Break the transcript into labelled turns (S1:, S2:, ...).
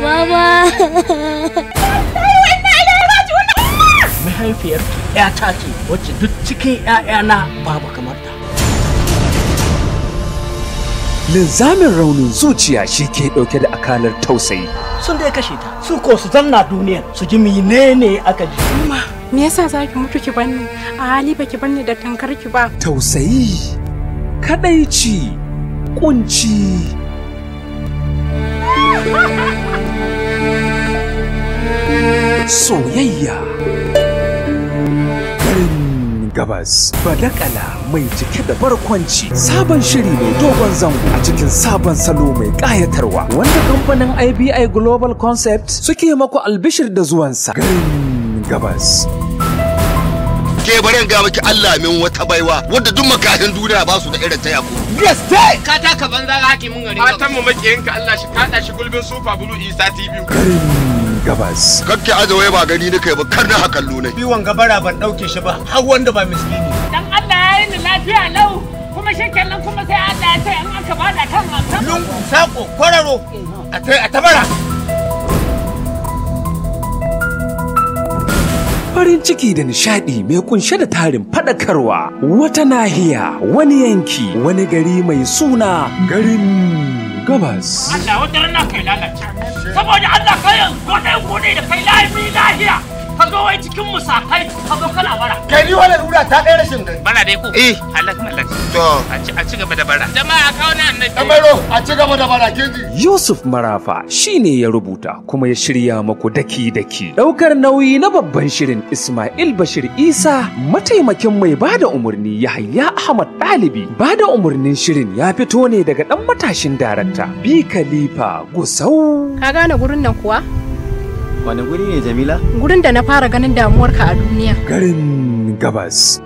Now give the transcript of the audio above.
S1: Mama.
S2: Mahaifiyar ƴata ce wacce duk cikin ƴaƴana babu kamar ta.
S3: Linzamin raunin zuciya shi ke ɗauke da akalar tausayi.
S2: Sun dai kashe ta. Su ko su zanna duniya su ji menene aka ji.
S4: Me yasa zaki mutu ki banni? A hali baki banni da tankar ki ba.
S3: Tausayi, kadaici, kunci. Soyayya. Garin gabas. Badakala mai cike da barkwanci. Sabon shiri mai dogon zango a cikin sabon salo mai ƙayatarwa. Wanda kamfanin IBI Global Concept suke maku albishir da zuwansa. Garin gabas.
S5: Ke barin ga miki Allah min wata baiwa wanda duk makahin duniya ba su da irin ta yako.
S6: Gaske! Ka taka banza ga hakimin gari. Fatan mu makiyinka Allah shi kada shi gulbin Super Blue Isa TV.
S3: Garin gabas.
S5: Kakke azawaye ba gani nake ba kar na hakan lunai.
S6: Biwon gabara ban dauke shi ba har wanda ba miskini.
S7: Dan Allah ya yi ni lafiya lau kuma shekenan kuma sai Allah ya ce in aka bada kan kan.
S6: Lungu sako kwararo a tabara.
S3: Farin ciki da nishadi mai kunshe da tarin fadakarwa. Wata nahiya, wani yanki, wani gari mai suna Garin Gabas.
S7: Allah wata rana kai lalace. Saboda Allah kai gode da kai lafiya. Ka zo wai cikin musakai ka zo kana bara.
S6: Kai ni wannan lura ta kai rashin gani.
S7: Bara dai ku. Halak.
S5: To
S7: A ci gaba da bara. Jama'a kawo na annabi.
S5: Kamaro a ci gaba da bara kinji.
S3: Yusuf Marafa shine ya rubuta kuma ya shirya maku daki-daki. Daukar nauyi na babban shirin Ismail Bashir Isa, mataimakin mai bada umarni Yahaya Ahmad Dalibi. Bada umarnin shirin ya fito ne daga dan matashin darakta Bi Khalifa Gusau.
S4: Ka gane gurin nan kuwa?
S8: Wani guri ne Jamila?
S4: Gurin da na fara ganin damuwarka a duniya.
S3: Garin Gabas.